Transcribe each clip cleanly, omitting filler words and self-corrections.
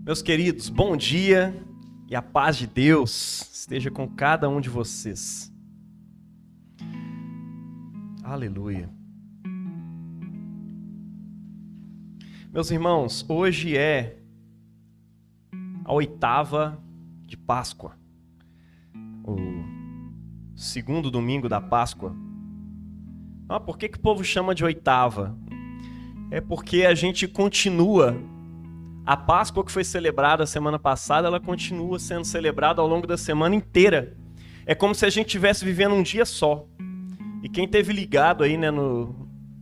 Meus queridos, bom dia e a paz de Deus esteja com cada um de vocês. Aleluia. Meus irmãos, hoje é a 8ª de Páscoa, o segundo domingo da Páscoa. Por que o povo chama de 8ª? É porque a gente continua. A Páscoa que foi celebrada a semana passada, ela continua sendo celebrada ao longo da semana inteira. É como se a gente estivesse vivendo um dia só. E quem esteve ligado aí, no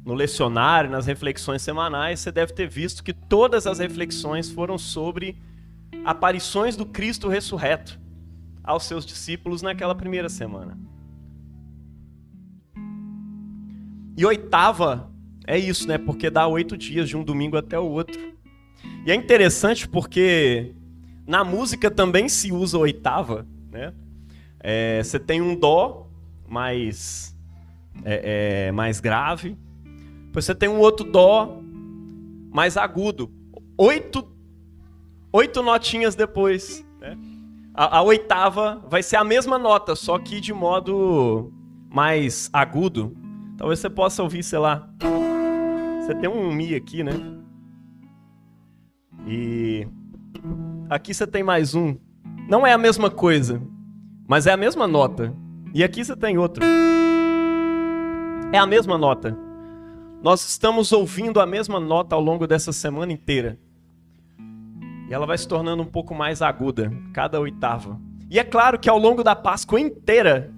lecionário, nas reflexões semanais, você deve ter visto que todas as reflexões foram sobre aparições do Cristo ressurreto aos seus discípulos naquela primeira semana. E 8ª é isso, né? Porque dá 8 dias de um domingo até o outro. E é interessante porque na música também se usa 8ª, né? Você tem um dó mais grave, depois você tem um outro dó mais agudo. 8 notinhas depois, né? A 8ª vai ser a mesma nota, só que de modo mais agudo. Talvez você possa ouvir, sei lá, você tem um Mi aqui, né? E aqui você tem mais um. Não é a mesma coisa, mas é a mesma nota. E aqui você tem outro. É a mesma nota. Nós estamos ouvindo a mesma nota ao longo dessa semana inteira. E ela vai se tornando um pouco mais aguda, cada 8ª. E é claro que ao longo da Páscoa inteira,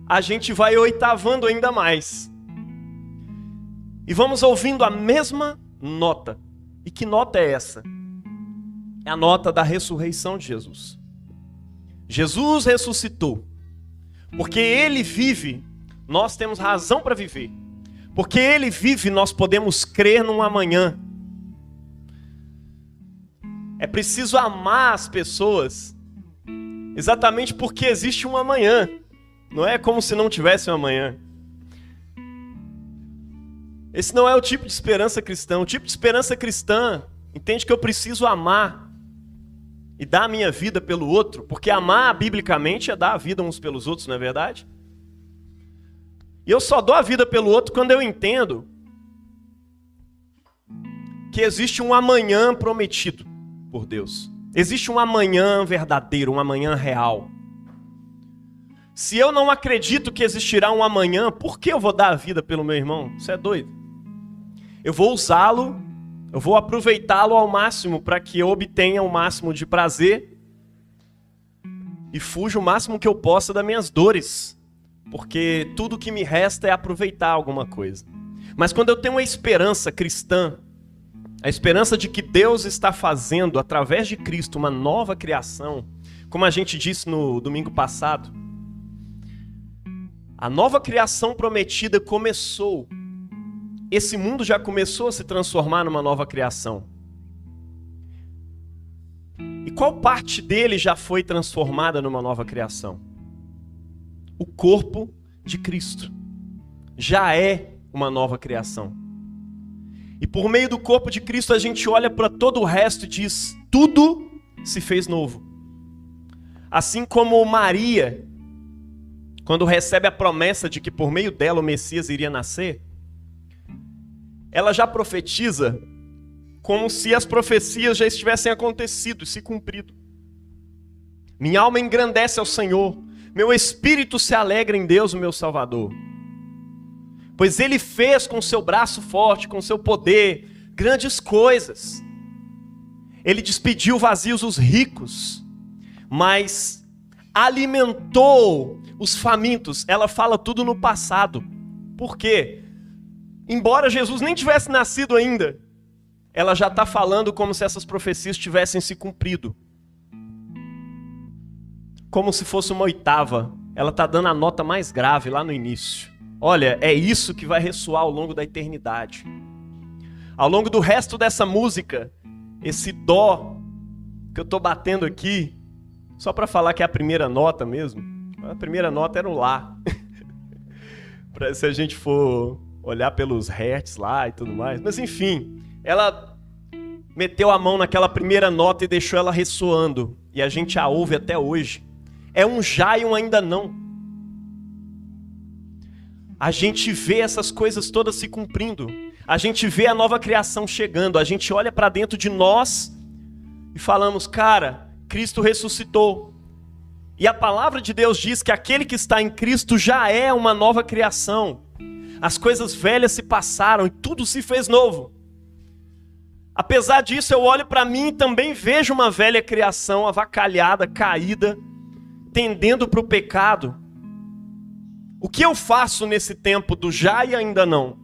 a gente vai oitavando ainda mais. E vamos ouvindo a mesma nota. E que nota é essa? É a nota da ressurreição de Jesus. Jesus ressuscitou. Porque Ele vive, nós temos razão para viver. Porque Ele vive, nós podemos crer num amanhã. É preciso amar as pessoas, exatamente porque existe um amanhã. Não é como se não tivesse um amanhã. Esse não é o tipo de esperança cristã. O tipo de esperança cristã entende que eu preciso amar e dar a minha vida pelo outro, porque amar, biblicamente, é dar a vida uns pelos outros, não é verdade? E eu só dou a vida pelo outro quando eu entendo que existe um amanhã prometido por Deus. Existe um amanhã verdadeiro, um amanhã real. Se eu não acredito que existirá um amanhã, por que eu vou dar a vida pelo meu irmão? Você é doido? Eu vou usá-lo, eu vou aproveitá-lo ao máximo para que eu obtenha o máximo de prazer e fuja o máximo que eu possa das minhas dores, porque tudo que me resta é aproveitar alguma coisa. Mas quando eu tenho uma esperança cristã, a esperança de que Deus está fazendo, através de Cristo, uma nova criação, como a gente disse no domingo passado, a nova criação prometida começou. Esse mundo já começou a se transformar numa nova criação. E qual parte dele já foi transformada numa nova criação? O corpo de Cristo já é uma nova criação. E por meio do corpo de Cristo a gente olha para todo o resto e diz: tudo se fez novo. Assim como Maria, quando recebe a promessa de que por meio dela o Messias iria nascer, ela já profetiza como se as profecias já estivessem acontecido e se cumprido. Minha alma engrandece ao Senhor, meu espírito se alegra em Deus, o meu Salvador. Pois Ele fez com seu braço forte, com seu poder, grandes coisas. Ele despediu vazios os ricos, mas alimentou os famintos. Ela fala tudo no passado. Por quê? Embora Jesus nem tivesse nascido ainda, ela já está falando como se essas profecias tivessem se cumprido. Como se fosse uma 8ª. Ela está dando a nota mais grave lá no início. Olha, é isso que vai ressoar ao longo da eternidade. Ao longo do resto dessa música, esse dó que eu estou batendo aqui, só para falar que é a primeira nota mesmo. A primeira nota era o Lá. Se a gente for olhar pelos hertz lá e tudo mais. Mas enfim, ela meteu a mão naquela primeira nota e deixou ela ressoando. E a gente a ouve até hoje. É um já e um ainda não. A gente vê essas coisas todas se cumprindo. A gente vê a nova criação chegando. A gente olha para dentro de nós e falamos, cara, Cristo ressuscitou. E a palavra de Deus diz que aquele que está em Cristo já é uma nova criação. As coisas velhas se passaram e tudo se fez novo. Apesar disso, eu olho para mim e também vejo uma velha criação avacalhada, caída, tendendo para o pecado. O que eu faço nesse tempo do já e ainda não?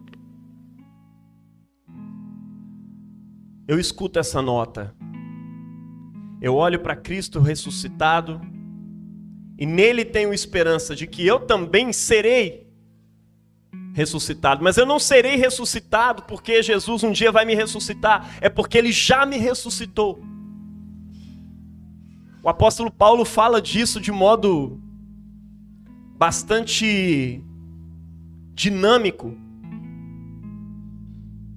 Eu escuto essa nota. Eu olho para Cristo ressuscitado e nele tenho esperança de que eu também serei ressuscitado. Mas eu não serei ressuscitado porque Jesus um dia vai me ressuscitar. É porque ele já me ressuscitou. O apóstolo Paulo fala disso de modo bastante dinâmico.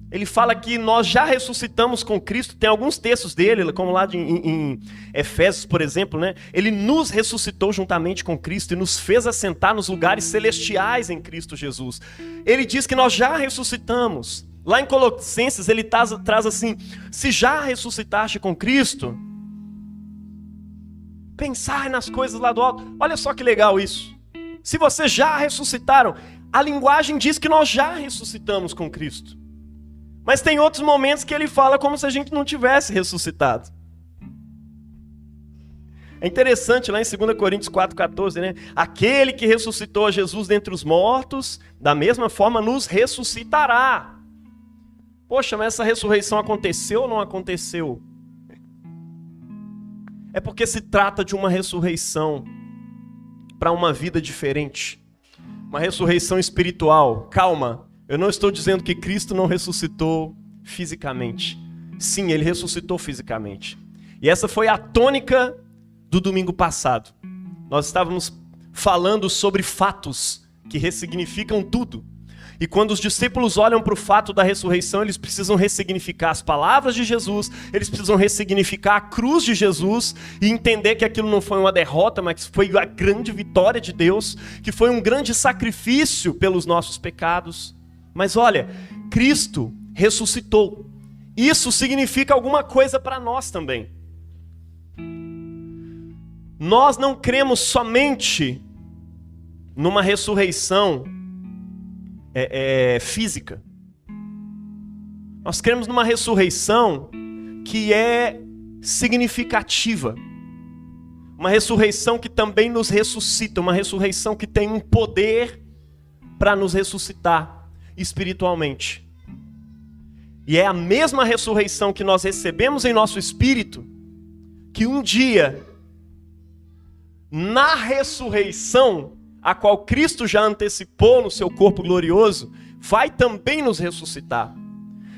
Ele fala que nós já ressuscitamos com Cristo. Tem alguns textos dele, como lá em Efésios, por exemplo, né? Ele nos ressuscitou juntamente com Cristo e nos fez assentar nos lugares celestiais em Cristo Jesus. Ele diz que nós já ressuscitamos. Lá em Colossenses ele traz assim, se já ressuscitaste com Cristo, pensar nas coisas lá do alto. Olha só que legal isso. Se vocês já ressuscitaram, a linguagem diz que nós já ressuscitamos com Cristo. Mas tem outros momentos que ele fala como se a gente não tivesse ressuscitado. É interessante lá em 2 Coríntios 4,14, né? Aquele que ressuscitou a Jesus dentre os mortos, da mesma forma nos ressuscitará. Poxa, mas essa ressurreição aconteceu ou não aconteceu? É porque se trata de uma ressurreição para uma vida diferente. Uma ressurreição espiritual. Calma. Eu não estou dizendo que Cristo não ressuscitou fisicamente. Sim, ele ressuscitou fisicamente. E essa foi a tônica do domingo passado. Nós estávamos falando sobre fatos que ressignificam tudo. E quando os discípulos olham para o fato da ressurreição, eles precisam ressignificar as palavras de Jesus, eles precisam ressignificar a cruz de Jesus e entender que aquilo não foi uma derrota, mas foi a grande vitória de Deus, que foi um grande sacrifício pelos nossos pecados. Mas olha, Cristo ressuscitou. Isso significa alguma coisa para nós também. Nós não cremos somente numa ressurreição física. Nós cremos numa ressurreição que é significativa. Uma ressurreição que também nos ressuscita. Uma ressurreição que tem um poder para nos ressuscitar espiritualmente. E é a mesma ressurreição que nós recebemos em nosso espírito, que um dia, na ressurreição, a qual Cristo já antecipou no seu corpo glorioso, vai também nos ressuscitar.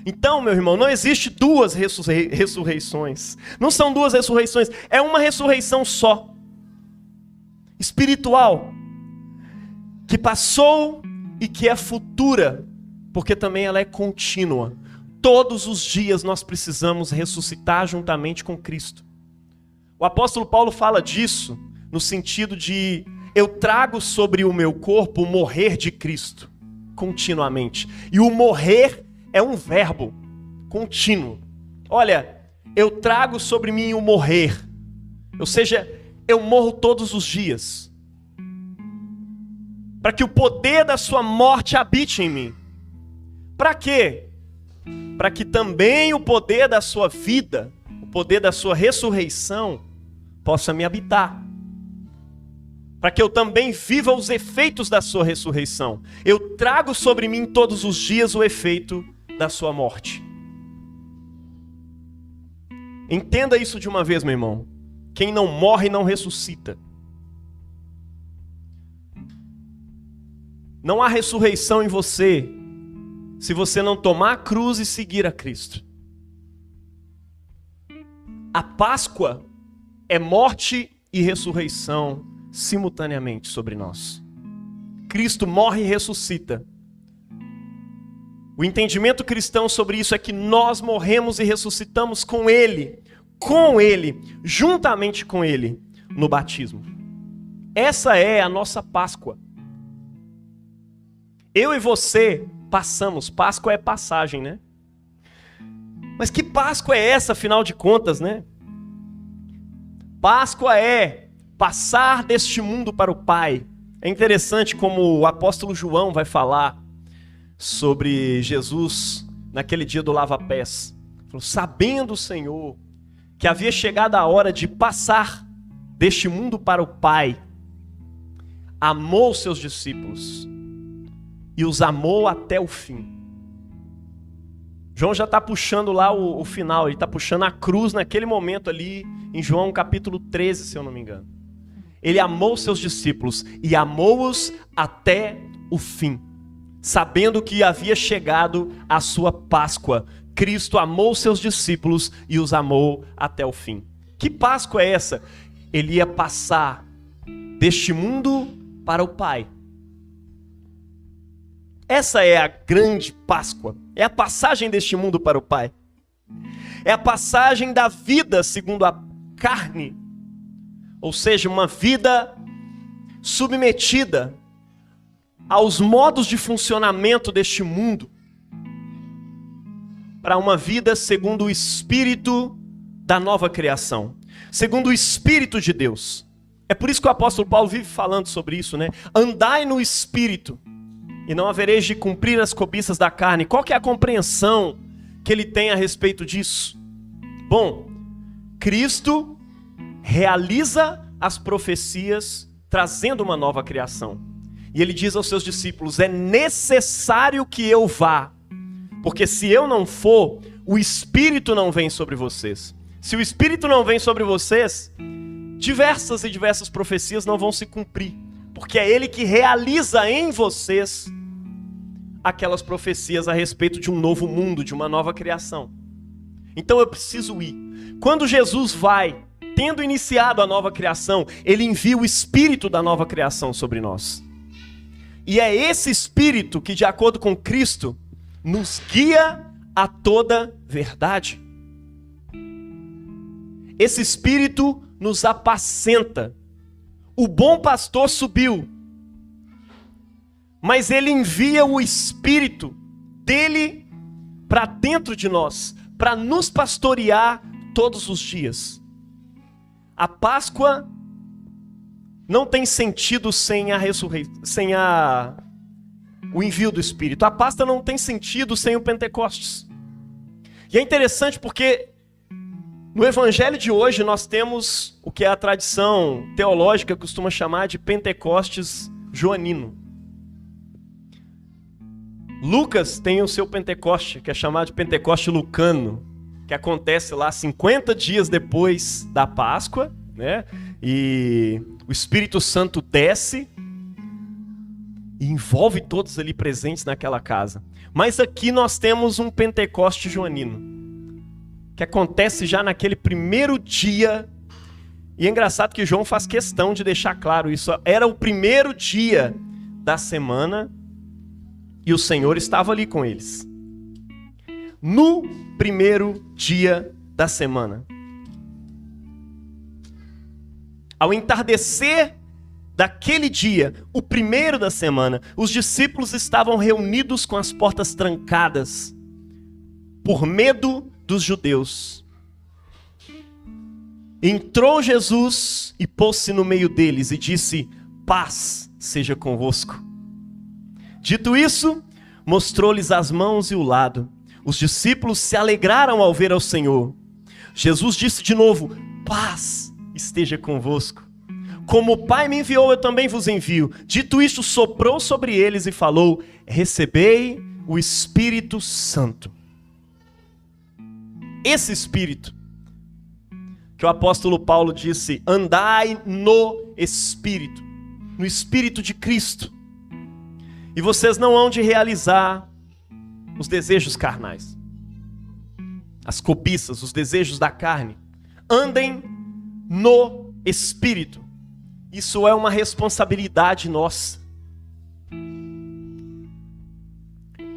Então, meu irmão, não existe duas ressurreições. Não são duas ressurreições, é uma ressurreição só. Espiritual. Que passou e que é futura, porque também ela é contínua. Todos os dias nós precisamos ressuscitar juntamente com Cristo. O apóstolo Paulo fala disso no sentido de eu trago sobre o meu corpo o morrer de Cristo, continuamente. E o morrer é um verbo contínuo. Olha, eu trago sobre mim o morrer. Ou seja, eu morro todos os dias. Para que o poder da sua morte habite em mim. Para quê? Para que também o poder da sua vida, o poder da sua ressurreição, possa me habitar. Para que eu também viva os efeitos da sua ressurreição. Eu trago sobre mim todos os dias o efeito da sua morte. Entenda isso de uma vez, meu irmão. Quem não morre não ressuscita. Não há ressurreição em você se você não tomar a cruz e seguir a Cristo. A Páscoa é morte e ressurreição simultaneamente sobre nós. Cristo morre e ressuscita. O entendimento cristão sobre isso é que nós morremos e ressuscitamos com Ele, juntamente com Ele, no batismo. Essa é a nossa Páscoa. Eu e você passamos, Páscoa é passagem, né? Mas que Páscoa é essa, afinal de contas, né? Páscoa é passar deste mundo para o Pai. É interessante como o apóstolo João vai falar sobre Jesus naquele dia do lava-pés. Sabendo o Senhor que havia chegado a hora de passar deste mundo para o Pai, amou seus discípulos e os amou até o fim. João já está puxando lá o final, ele está puxando a cruz naquele momento ali, em João capítulo 13, se eu não me engano. Ele amou seus discípulos e amou-os até o fim, sabendo que havia chegado a sua Páscoa. Cristo amou seus discípulos e os amou até o fim. Que Páscoa é essa? Ele ia passar deste mundo para o Pai. Essa é a grande Páscoa. É a passagem deste mundo para o Pai. É a passagem da vida segundo a carne. Ou seja, uma vida submetida aos modos de funcionamento deste mundo, para uma vida segundo o Espírito da nova criação, segundo o Espírito de Deus. É por isso que o apóstolo Paulo vive falando sobre isso, né? Andai no Espírito, e não havereis de cumprir as cobiças da carne. Qual que é a compreensão que ele tem a respeito disso? Bom, Cristo realiza as profecias trazendo uma nova criação. E ele diz aos seus discípulos, é necessário que eu vá, porque se eu não for, o Espírito não vem sobre vocês. Se o Espírito não vem sobre vocês, diversas profecias não vão se cumprir, porque é Ele que realiza em vocês aquelas profecias a respeito de um novo mundo, de uma nova criação. Então eu preciso ir. Quando Jesus vai, tendo iniciado a nova criação, Ele envia o Espírito da nova criação sobre nós. E é esse Espírito que, de acordo com Cristo, nos guia a toda verdade. Esse Espírito nos apacenta. O bom pastor subiu, mas ele envia o Espírito dele para dentro de nós, para nos pastorear todos os dias. A Páscoa não tem sentido sem a ressurreição, sem o envio do Espírito. A Páscoa não tem sentido sem o Pentecostes. E é interessante porque no Evangelho de hoje nós temos o que a tradição teológica costuma chamar de Pentecostes joanino. Lucas tem o seu Pentecoste, que é chamado de Pentecoste lucano, que acontece lá 50 dias depois da Páscoa, né? E o Espírito Santo desce e envolve todos ali presentes naquela casa. Mas aqui nós temos um Pentecoste joanino, que acontece já naquele primeiro dia. E é engraçado que João faz questão de deixar claro isso. Era o primeiro dia da semana e o Senhor estava ali com eles. No primeiro dia da semana. Ao entardecer daquele dia, o primeiro da semana, os discípulos estavam reunidos com as portas trancadas, por medo dos judeus. Entrou Jesus e pôs-se no meio deles e disse, paz seja convosco. Dito isso, mostrou-lhes as mãos e o lado. Os discípulos se alegraram ao ver ao Senhor. Jesus disse de novo, paz esteja convosco. Como o Pai me enviou, eu também vos envio. Dito isto, soprou sobre eles e falou, recebei o Espírito Santo. Esse Espírito, que o apóstolo Paulo disse, andai no Espírito, no Espírito de Cristo. E vocês não hão de realizar os desejos carnais, as cobiças, os desejos da carne. Andem no Espírito. Isso é uma responsabilidade nossa.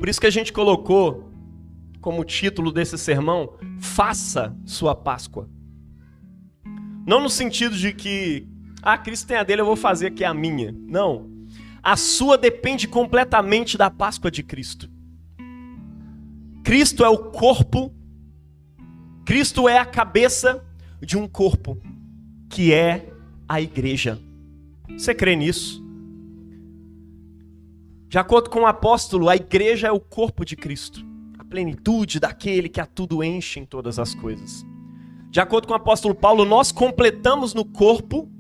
Por isso que a gente colocou como título desse sermão, faça sua Páscoa. Não no sentido de que, Cristo tem a dele, eu vou fazer aqui a minha. Não. A sua depende completamente da Páscoa de Cristo. Cristo é o corpo, Cristo é a cabeça de um corpo, que é a igreja. Você crê nisso? De acordo com o apóstolo, a igreja é o corpo de Cristo, a plenitude daquele que a tudo enche em todas as coisas. De acordo com o apóstolo Paulo, nós completamos no corpo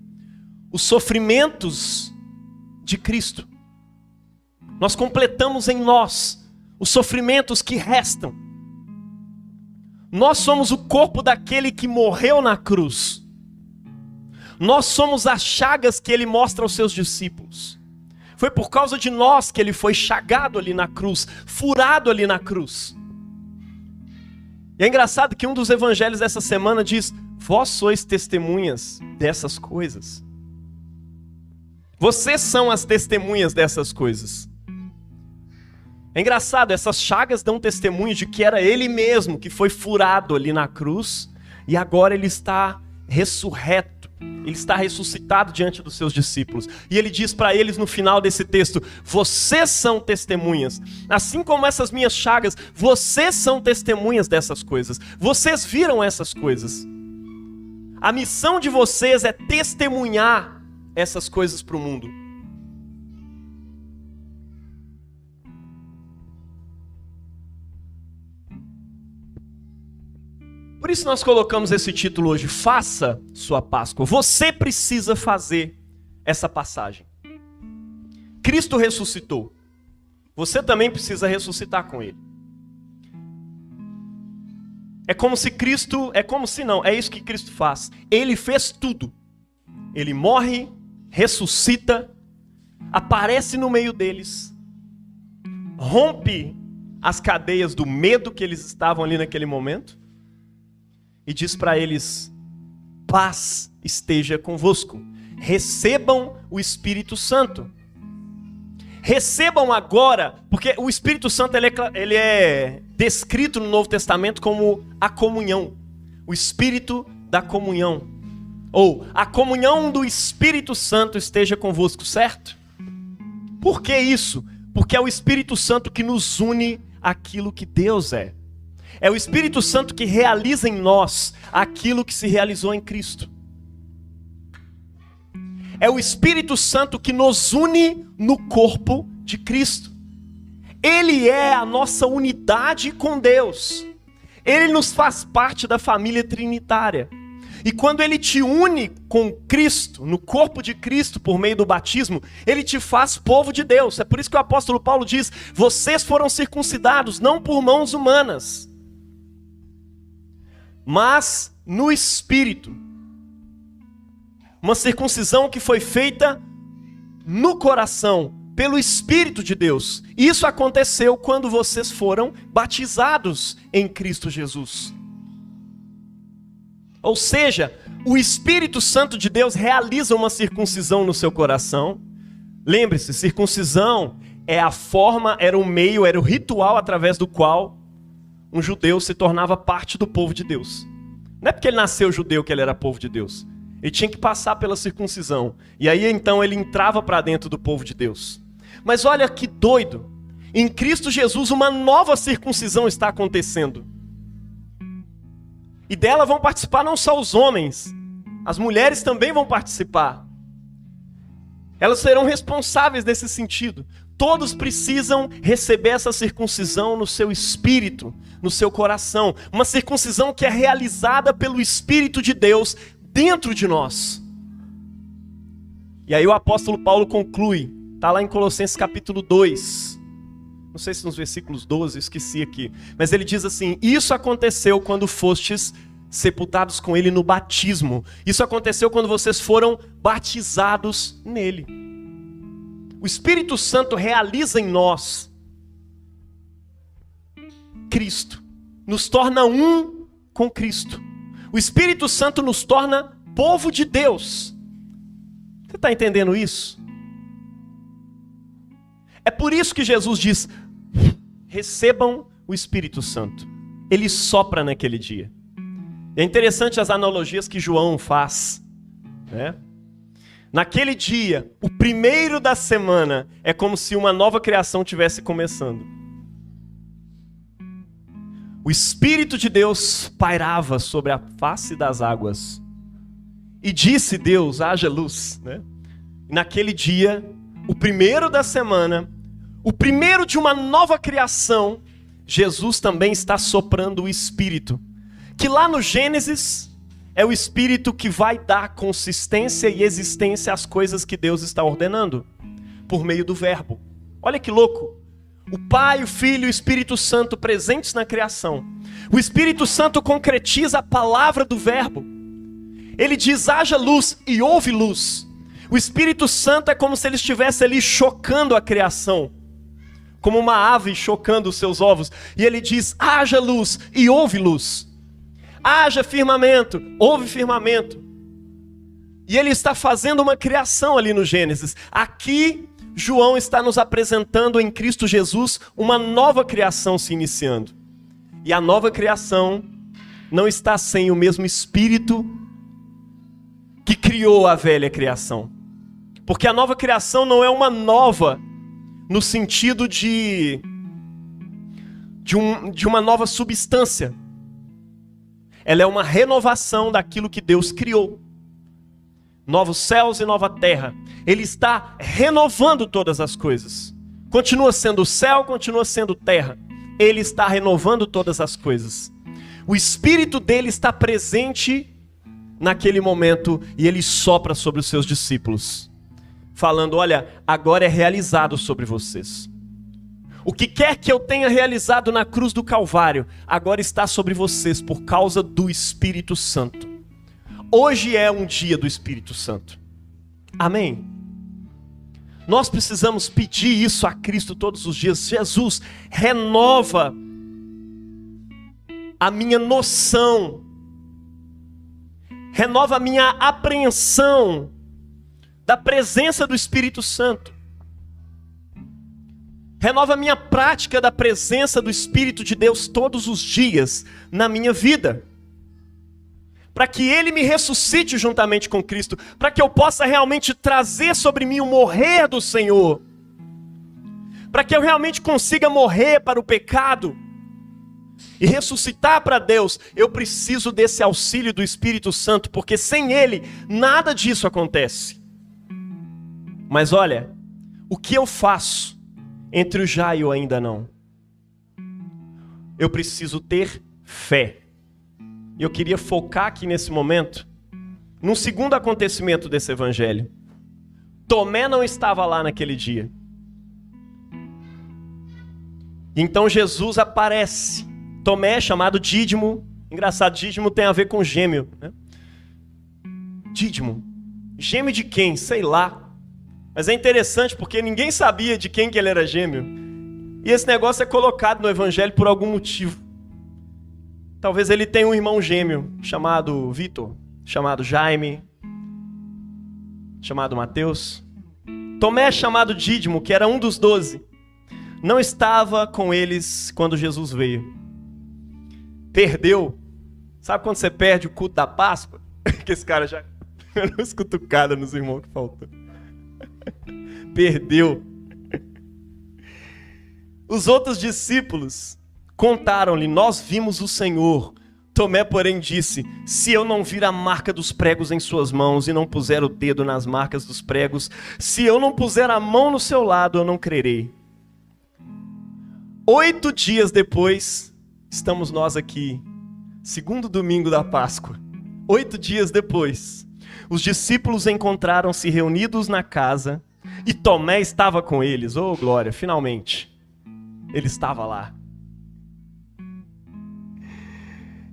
os sofrimentos de Cristo. Nós completamos em nós os sofrimentos que restam. Nós somos o corpo daquele que morreu na cruz. Nós somos as chagas que ele mostra aos seus discípulos. Foi por causa de nós que ele foi chagado ali na cruz, furado ali na cruz. E é engraçado que um dos evangelhos dessa semana diz: vós sois testemunhas dessas coisas. Vocês são as testemunhas dessas coisas. É engraçado, essas chagas dão testemunho de que era ele mesmo que foi furado ali na cruz e agora ele está ressurreto, ele está ressuscitado diante dos seus discípulos. E ele diz para eles no final desse texto: vocês são testemunhas, assim como essas minhas chagas, vocês são testemunhas dessas coisas, vocês viram essas coisas. A missão de vocês é testemunhar essas coisas para o mundo. Por isso nós colocamos esse título hoje, faça sua Páscoa. Você precisa fazer essa passagem. Cristo ressuscitou. Você também precisa ressuscitar com Ele. É como se é isso que Cristo faz. Ele fez tudo. Ele morre, ressuscita, aparece no meio deles, rompe as cadeias do medo que eles estavam ali naquele momento, e diz para eles: paz esteja convosco. Recebam o Espírito Santo. Recebam agora, porque o Espírito Santo ele é descrito no Novo Testamento como a comunhão. O Espírito da comunhão. Ou a comunhão do Espírito Santo esteja convosco, certo? Por que isso? Porque é o Espírito Santo que nos une àquilo que Deus é. É o Espírito Santo que realiza em nós aquilo que se realizou em Cristo. É o Espírito Santo que nos une no corpo de Cristo. Ele é a nossa unidade com Deus. Ele nos faz parte da família trinitária. E quando Ele te une com Cristo, no corpo de Cristo, por meio do batismo, Ele te faz povo de Deus. É por isso que o apóstolo Paulo diz: vocês foram circuncidados, não por mãos humanas, mas no Espírito. Uma circuncisão que foi feita no coração, pelo Espírito de Deus. Isso aconteceu quando vocês foram batizados em Cristo Jesus. Ou seja, o Espírito Santo de Deus realiza uma circuncisão no seu coração. Lembre-se, circuncisão é a forma, era o meio, era o ritual através do qual um judeu se tornava parte do povo de Deus. Não é porque ele nasceu judeu que ele era povo de Deus. Ele tinha que passar pela circuncisão. E aí então ele entrava para dentro do povo de Deus. Mas olha que doido. Em Cristo Jesus uma nova circuncisão está acontecendo. E dela vão participar não só os homens. As mulheres também vão participar. Elas serão responsáveis nesse sentido. Todos precisam receber essa circuncisão no seu espírito, no seu coração. Uma circuncisão que é realizada pelo Espírito de Deus dentro de nós. E aí o apóstolo Paulo conclui, está lá em Colossenses capítulo 2. Não sei se nos versículos 12, eu esqueci aqui. Mas ele diz assim: isso aconteceu quando fostes sepultados com ele no batismo. Isso aconteceu quando vocês foram batizados nele. O Espírito Santo realiza em nós Cristo, nos torna um com Cristo. O Espírito Santo nos torna povo de Deus. Você está entendendo isso? É por isso que Jesus diz: recebam o Espírito Santo. Ele sopra naquele dia. É interessante as analogias que João faz, né? Naquele dia, o primeiro da semana, é como se uma nova criação estivesse começando. O Espírito de Deus pairava sobre a face das águas. E disse Deus, haja luz, né? Naquele dia, o primeiro da semana, o primeiro de uma nova criação, Jesus também está soprando o Espírito. Que lá no Gênesis é o Espírito que vai dar consistência e existência às coisas que Deus está ordenando, por meio do Verbo. Olha que louco! O Pai, o Filho e o Espírito Santo presentes na criação. O Espírito Santo concretiza a palavra do Verbo. Ele diz, haja luz, e houve luz. O Espírito Santo é como se ele estivesse ali chocando a criação, como uma ave chocando os seus ovos. E ele diz, haja luz, e houve luz. Haja firmamento, houve firmamento. E ele está fazendo uma criação ali no Gênesis. Aqui, João está nos apresentando em Cristo Jesus uma nova criação se iniciando. E a nova criação não está sem o mesmo Espírito que criou a velha criação. Porque a nova criação não é uma nova no sentido de uma nova substância. Ela é uma renovação daquilo que Deus criou. Novos céus e nova terra. Ele está renovando todas as coisas. Continua sendo céu, continua sendo terra. Ele está renovando todas as coisas. O Espírito dele está presente naquele momento e ele sopra sobre os seus discípulos, falando, olha, agora é realizado sobre vocês. O que quer que eu tenha realizado na cruz do Calvário, agora está sobre vocês por causa do Espírito Santo. Hoje é um dia do Espírito Santo. Amém? Nós precisamos pedir isso a Cristo todos os dias. Jesus, renova a minha noção, renova a minha apreensão da presença do Espírito Santo. Renova a minha prática da presença do Espírito de Deus todos os dias na minha vida. Para que Ele me ressuscite juntamente com Cristo. Para que eu possa realmente trazer sobre mim o morrer do Senhor. Para que eu realmente consiga morrer para o pecado e ressuscitar para Deus. Eu preciso desse auxílio do Espírito Santo. Porque sem Ele, nada disso acontece. Mas olha, o que eu faço entre o já e o ainda não? Eu preciso ter fé. E eu queria focar aqui nesse momento, num segundo acontecimento desse evangelho. Tomé não estava lá naquele dia. Então Jesus aparece. Tomé, chamado Dídimo. Engraçado, Dídimo tem a ver com gêmeo, né? Dídimo. Gêmeo de quem? Sei lá. Mas é interessante porque ninguém sabia de quem que ele era gêmeo. E esse negócio é colocado no evangelho por algum motivo. Talvez ele tenha um irmão gêmeo chamado Vitor, chamado Jaime, chamado Mateus. Tomé, chamado Dídimo, que era um dos 12, não estava com eles quando Jesus veio. Perdeu. Sabe quando você perde o culto da Páscoa? Que esse cara já deu umas cutucadas nos irmãos que faltou. Perdeu. Os outros discípulos contaram-lhe, nós vimos o Senhor. Tomé, porém, disse, se eu não vir a marca dos pregos em suas mãos e não puser o dedo nas marcas dos pregos, se eu não puser a mão no seu lado, eu não crerei. 8 dias depois, estamos nós aqui, segundo domingo da Páscoa. 8 dias depois, os discípulos encontraram-se reunidos na casa e Tomé estava com eles. Oh, glória, finalmente. Ele estava lá.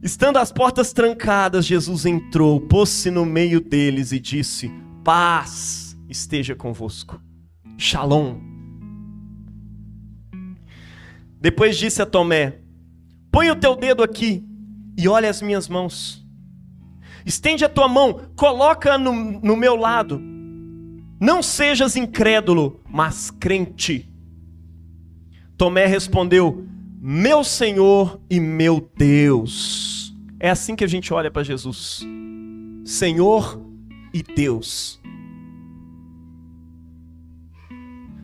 Estando as portas trancadas, Jesus entrou, pôs-se no meio deles e disse, paz esteja convosco. Shalom. Depois disse a Tomé, põe o teu dedo aqui e olha as minhas mãos. Estende a tua mão, coloca-a no meu lado. Não sejas incrédulo, mas crente. Tomé respondeu: meu Senhor e meu Deus. É assim que a gente olha para Jesus. Senhor e Deus.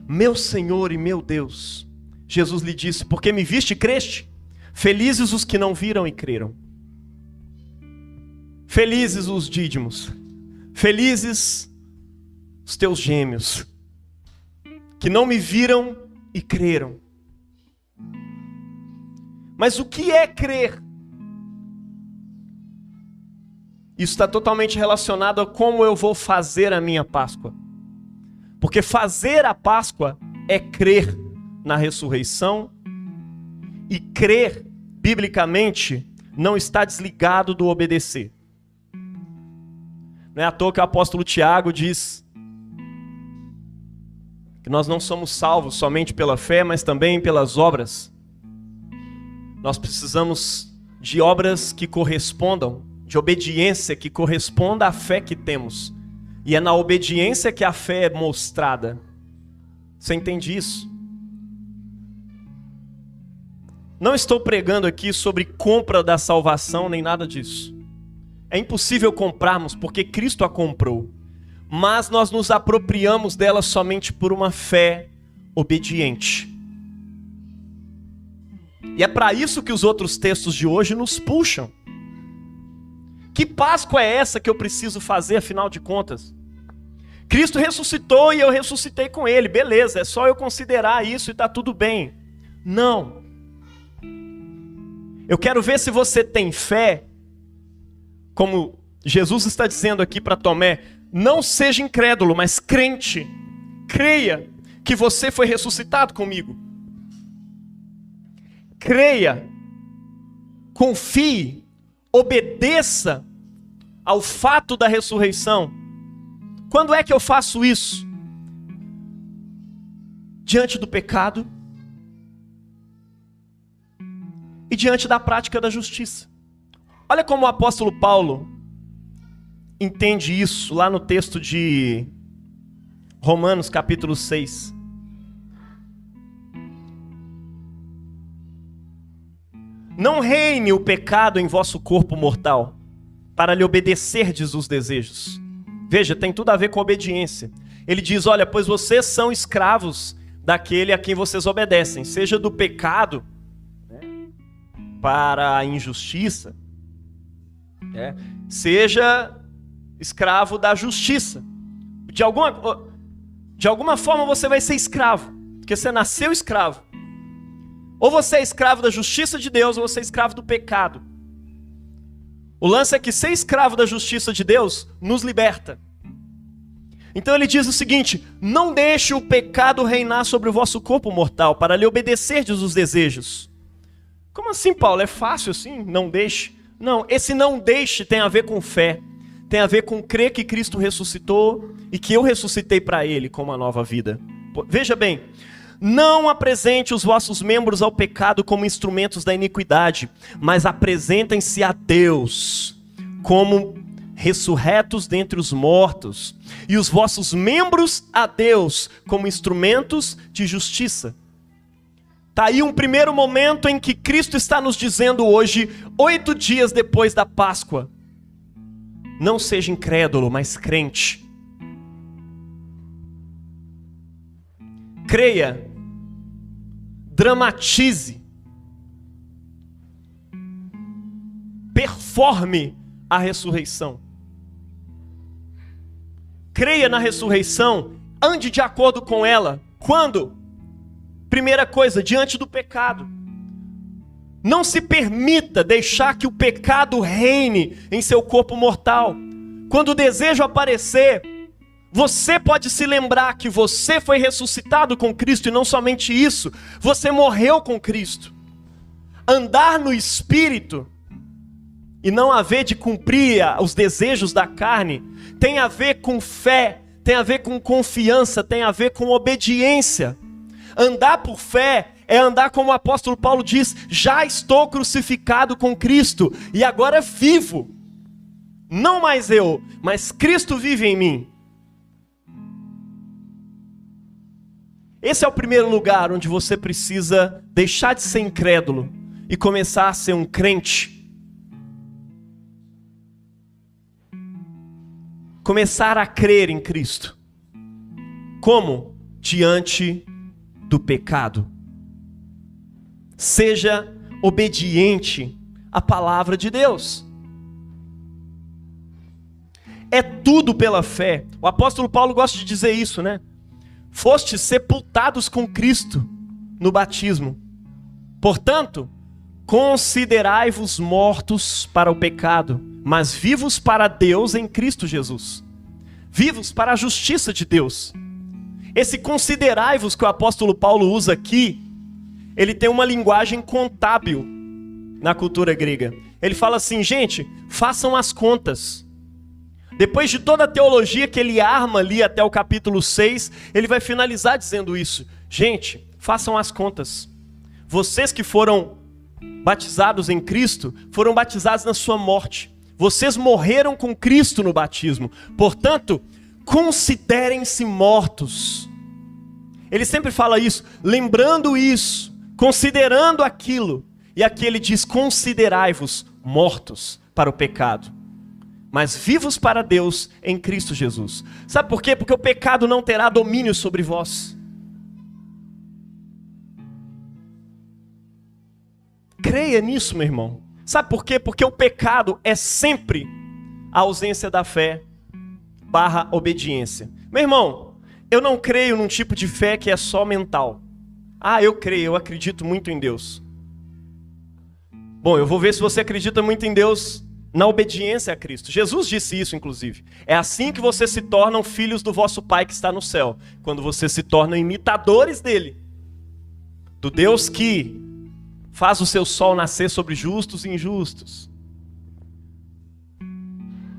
Meu Senhor e meu Deus. Jesus lhe disse: porque me viste e creste? Felizes os que não viram e creram. Felizes os dídimos. Felizes os teus gêmeos, que não me viram e creram. Mas o que é crer? Isso está totalmente relacionado a como eu vou fazer a minha Páscoa. Porque fazer a Páscoa é crer na ressurreição, e crer, biblicamente, não está desligado do obedecer. Não é à toa que o apóstolo Tiago diz que nós não somos salvos somente pela fé, mas também pelas obras. Nós precisamos de obras que correspondam, de obediência que corresponda à fé que temos. E é na obediência que a fé é mostrada. Você entende isso? Não estou pregando aqui sobre compra da salvação, nem nada disso. É impossível comprarmos porque Cristo a comprou. Mas nós nos apropriamos dela somente por uma fé obediente. E é para isso que os outros textos de hoje nos puxam. Que Páscoa é essa que eu preciso fazer, afinal de contas? Cristo ressuscitou e eu ressuscitei com Ele. Beleza, é só eu considerar isso e está tudo bem. Não. Eu quero ver se você tem fé, como Jesus está dizendo aqui para Tomé. Não seja incrédulo, mas crente. Creia que você foi ressuscitado comigo. Creia, confie, obedeça ao fato da ressurreição. Quando é que eu faço isso? Diante do pecado e diante da prática da justiça. Olha como o apóstolo Paulo entende isso lá no texto de Romanos capítulo 6. Não reine o pecado em vosso corpo mortal, para lhe obedecerdes os desejos. Veja, tem tudo a ver com obediência. Ele diz: olha, pois vocês são escravos daquele a quem vocês obedecem, seja do pecado, né, para a injustiça, né, seja escravo da justiça. De alguma forma você vai ser escravo, porque você nasceu escravo. Ou você é escravo da justiça de Deus, ou você é escravo do pecado. O lance é que ser escravo da justiça de Deus nos liberta. Então ele diz o seguinte: não deixe o pecado reinar sobre o vosso corpo mortal, para lhe obedecerdes os desejos. Como assim, Paulo? É fácil assim? Não deixe? Não, esse não deixe tem a ver com fé. Tem a ver com crer que Cristo ressuscitou e que eu ressuscitei para Ele com uma nova vida. Veja bem, não apresente os vossos membros ao pecado como instrumentos da iniquidade, mas apresentem-se a Deus como ressurretos dentre os mortos, e os vossos membros a Deus como instrumentos de justiça. Está aí um primeiro momento em que Cristo está nos dizendo hoje, 8 dias depois da Páscoa: não seja incrédulo, mas crente. Creia, dramatize, performe a ressurreição. Creia na ressurreição, ande de acordo com ela. Quando? Primeira coisa, diante do pecado. Não se permita deixar que o pecado reine em seu corpo mortal. Quando o desejo aparecer, você pode se lembrar que você foi ressuscitado com Cristo, e não somente isso, você morreu com Cristo. Andar no Espírito e não haver de cumprir os desejos da carne tem a ver com fé, tem a ver com confiança, tem a ver com obediência. Andar por fé é andar como o apóstolo Paulo diz: já estou crucificado com Cristo e agora vivo. Não mais eu, mas Cristo vive em mim. Esse é o primeiro lugar onde você precisa deixar de ser incrédulo e começar a ser um crente. Começar a crer em Cristo. Como? Diante do pecado. Seja obediente à palavra de Deus. É tudo pela fé. O apóstolo Paulo gosta de dizer isso, né? Fostes sepultados com Cristo no batismo. Portanto, considerai-vos mortos para o pecado, mas vivos para Deus em Cristo Jesus. Vivos para a justiça de Deus. Esse considerai-vos que o apóstolo Paulo usa aqui, ele tem uma linguagem contábil na cultura grega. Ele fala assim, gente, façam as contas. Depois de toda a teologia que ele arma ali até o capítulo 6, ele vai finalizar dizendo isso. Gente, façam as contas. Vocês que foram batizados em Cristo, foram batizados na sua morte. Vocês morreram com Cristo no batismo. Portanto, considerem-se mortos. Ele sempre fala isso, lembrando isso, considerando aquilo. E aqui ele diz, considerai-vos mortos para o pecado, mas vivos para Deus em Cristo Jesus. Sabe por quê? Porque o pecado não terá domínio sobre vós. Creia nisso, meu irmão. Sabe por quê? Porque o pecado é sempre a ausência da fé / obediência. Meu irmão, eu não creio num tipo de fé que é só mental. Ah, eu creio, eu acredito muito em Deus. Bom, eu vou ver se você acredita muito em Deus na obediência a Cristo. Jesus disse isso, inclusive. É assim que vocês se tornam filhos do vosso Pai que está no céu. Quando vocês se tornam imitadores dele. Do Deus que faz o seu sol nascer sobre justos e injustos.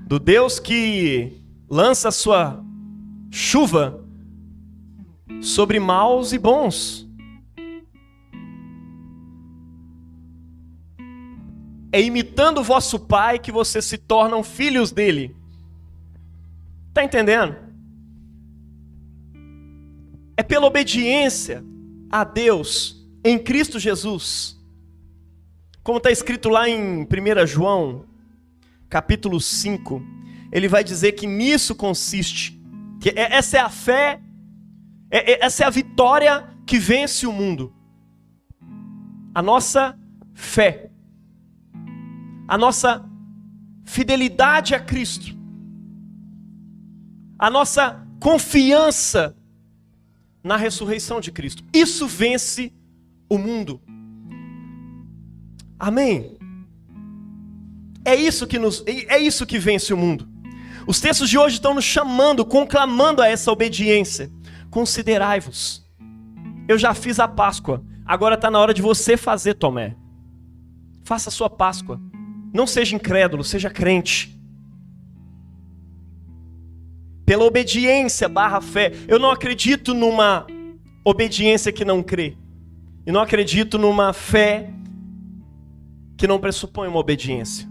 Do Deus que lança a sua chuva sobre maus e bons. É imitando o vosso Pai que vocês se tornam filhos dele. Está entendendo? É pela obediência a Deus em Cristo Jesus. Como está escrito lá em 1 João, capítulo 5, ele vai dizer que nisso consiste. Que essa é a fé, essa é a vitória que vence o mundo. A nossa fé. A nossa fidelidade a Cristo, a nossa confiança na ressurreição de Cristo. Isso vence o mundo. Amém? É isso que vence o mundo. Os textos de hoje estão nos chamando, conclamando a essa obediência. Considerai-vos. Eu já fiz a Páscoa, agora está na hora de você fazer, Tomé. Faça a sua Páscoa. Não seja incrédulo, seja crente. Pela obediência / fé. Eu não acredito numa obediência que não crê. E não acredito numa fé que não pressupõe uma obediência.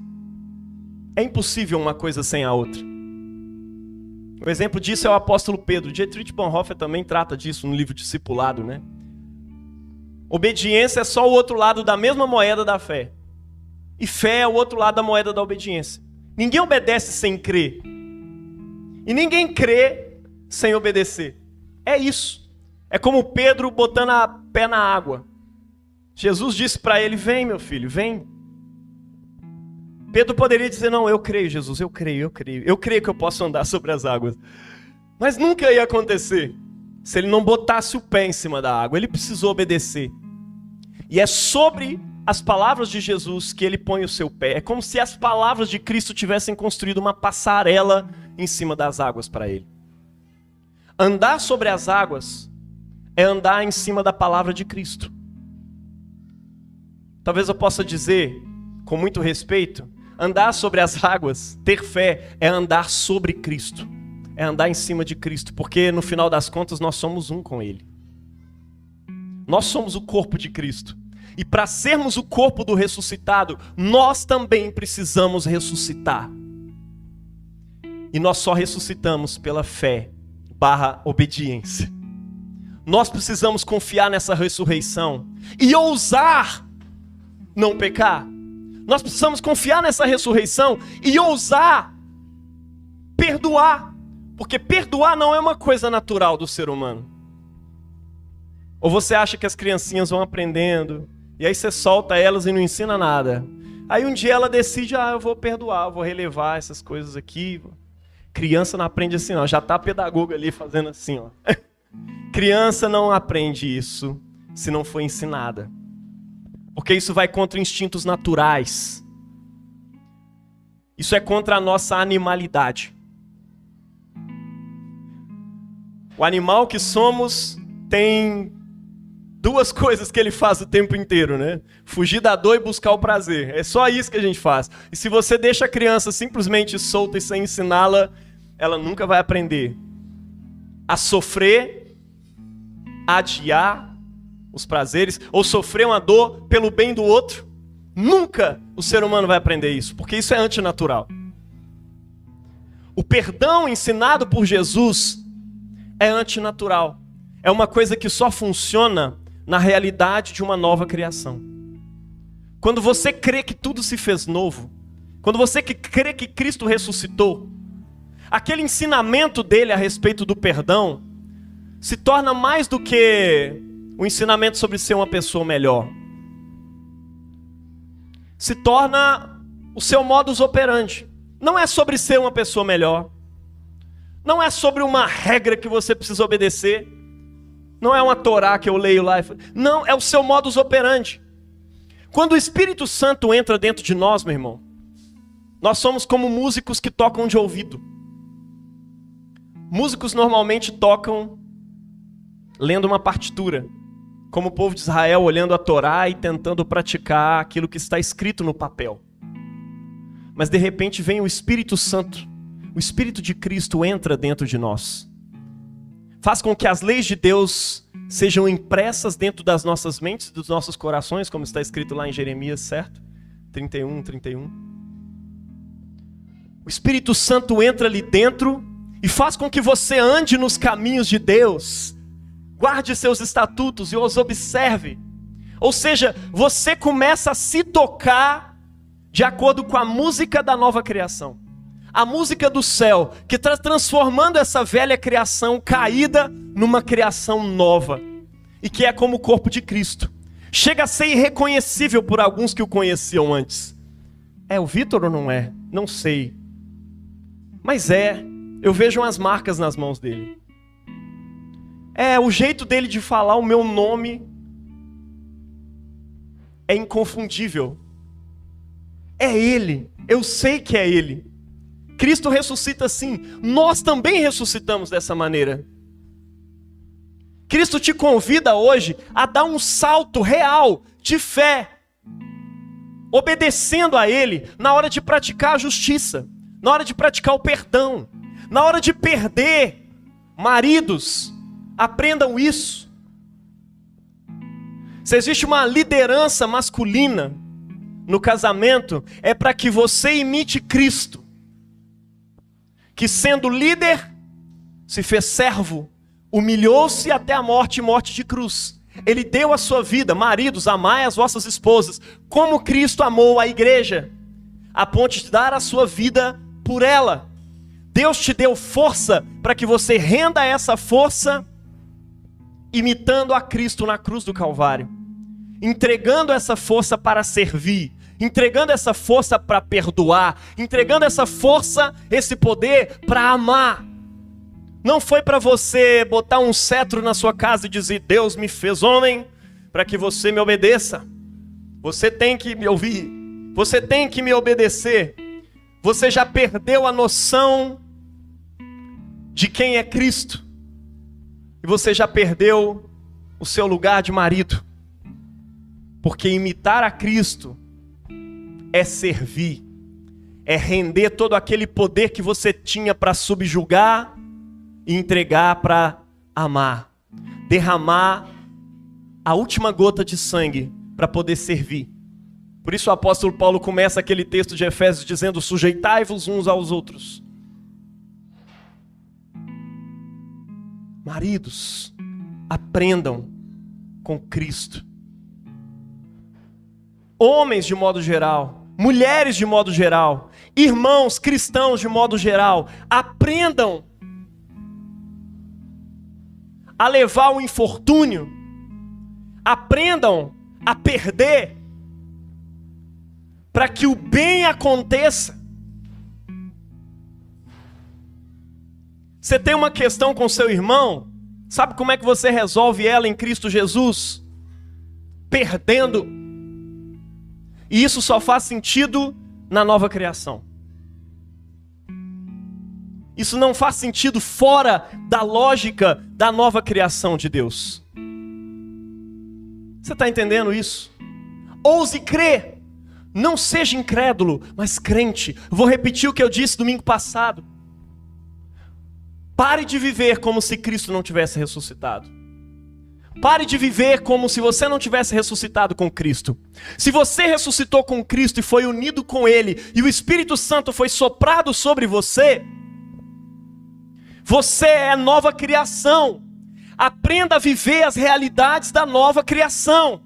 É impossível uma coisa sem a outra. O exemplo disso é o apóstolo Pedro. Dietrich Bonhoeffer também trata disso no livro Discipulado, né? Obediência é só o outro lado da mesma moeda da fé. E fé é o outro lado da moeda da obediência. Ninguém obedece sem crer. E ninguém crê sem obedecer. É isso. É como Pedro botando a pé na água. Jesus disse para ele, vem meu filho, vem. Pedro poderia dizer, não, eu creio Jesus, eu creio. Eu creio que eu posso andar sobre as águas. Mas nunca ia acontecer se ele não botasse o pé em cima da água. Ele precisou obedecer. E é sobre as palavras de Jesus que ele põe o seu pé. É como se as palavras de Cristo tivessem construído uma passarela em cima das águas para ele. Andar sobre as águas é andar em cima da palavra de Cristo. Talvez eu possa dizer, com muito respeito, andar sobre as águas, ter fé, é andar sobre Cristo. É andar em cima de Cristo, porque no final das contas nós somos um com Ele. Nós somos o corpo de Cristo. E para sermos o corpo do ressuscitado, nós também precisamos ressuscitar. E nós só ressuscitamos pela fé / obediência. nós precisamos confiar nessa ressurreição e ousar não pecar. Nós precisamos confiar nessa ressurreição e ousar perdoar. Porque perdoar não é uma coisa natural do ser humano. Ou você acha que as criancinhas vão aprendendo, e aí você solta elas e não ensina nada. Aí um dia ela decide, eu vou perdoar, eu vou relevar essas coisas aqui. Criança não aprende assim, ó. Já está a pedagoga ali fazendo assim, ó. Criança não aprende isso se não for ensinada. Porque isso vai contra instintos naturais. Isso é contra a nossa animalidade. O animal que somos tem duas coisas que ele faz o tempo inteiro, né? Fugir da dor e buscar o prazer. É só isso que a gente faz. E se você deixa a criança simplesmente solta e sem ensiná-la, ela nunca vai aprender a sofrer, a adiar os prazeres, ou sofrer uma dor pelo bem do outro. Nunca o ser humano vai aprender isso, porque isso é antinatural. O perdão ensinado por Jesus é antinatural. É uma coisa que só funciona na realidade de uma nova criação. Quando você crê que tudo se fez novo, quando você crê que Cristo ressuscitou, aquele ensinamento dele a respeito do perdão se torna mais do que o ensinamento sobre ser uma pessoa melhor. Se torna o seu modus operandi. Não é sobre ser uma pessoa melhor. Não é sobre uma regra que você precisa obedecer. Não é uma Torá que eu leio lá. Não, é o seu modus operandi. Quando o Espírito Santo entra dentro de nós, meu irmão, nós somos como músicos que tocam de ouvido. Músicos normalmente tocam lendo uma partitura, como o povo de Israel olhando a Torá e tentando praticar aquilo que está escrito no papel. Mas de repente vem o Espírito Santo, o Espírito de Cristo entra dentro de nós. Faz com que as leis de Deus sejam impressas dentro das nossas mentes, dos nossos corações, como está escrito lá em Jeremias, certo? 31. O Espírito Santo entra ali dentro e faz com que você ande nos caminhos de Deus. Guarde seus estatutos e os observe. Ou seja, você começa a se tocar de acordo com a música da nova criação. A música do céu, que está transformando essa velha criação caída numa criação nova. E que é como o corpo de Cristo. Chega a ser irreconhecível por alguns que o conheciam antes. É o Vitor ou não é? Não sei. Mas eu vejo umas marcas nas mãos dele. O jeito dele de falar o meu nome é inconfundível. É ele, eu sei que é ele. Cristo ressuscita assim, nós também ressuscitamos dessa maneira. Cristo te convida hoje a dar um salto real de fé, obedecendo a Ele na hora de praticar a justiça, na hora de praticar o perdão, na hora de perder. Maridos, aprendam isso. Se existe uma liderança masculina no casamento, é para que você imite Cristo, que sendo líder, se fez servo, humilhou-se até a morte e morte de cruz. Ele deu a sua vida. Maridos, amai as vossas esposas, como Cristo amou a igreja, a ponto de dar a sua vida por ela. Deus te deu força para que você renda essa força imitando a Cristo na cruz do Calvário, entregando essa força para servir, entregando essa força para perdoar, entregando essa força, esse poder para amar. Não foi para você botar um cetro na sua casa e dizer: Deus me fez homem para que você me obedeça. Você tem que me ouvir, você tem que me obedecer. Você já perdeu a noção de quem é Cristo, e você já perdeu o seu lugar de marido, porque imitar a Cristo é servir, é render todo aquele poder que você tinha para subjugar e entregar para amar, derramar a última gota de sangue para poder servir. Por isso o apóstolo Paulo começa aquele texto de Efésios dizendo: sujeitai-vos uns aos outros. Maridos, aprendam com Cristo. Homens de modo geral, mulheres de modo geral, irmãos cristãos de modo geral, aprendam a levar o infortúnio, aprendam a perder, para que o bem aconteça. Você tem uma questão com seu irmão, sabe como é que você resolve ela em Cristo Jesus? Perdendo. E isso só faz sentido na nova criação. Isso não faz sentido fora da lógica da nova criação de Deus. Você está entendendo isso? Ouse crer. Não seja incrédulo, mas crente. Vou repetir o que eu disse domingo passado. Pare de viver como se Cristo não tivesse ressuscitado. Pare de viver como se você não tivesse ressuscitado com Cristo. Se você ressuscitou com Cristo e foi unido com Ele, e o Espírito Santo foi soprado sobre você, você é nova criação. Aprenda a viver as realidades da nova criação.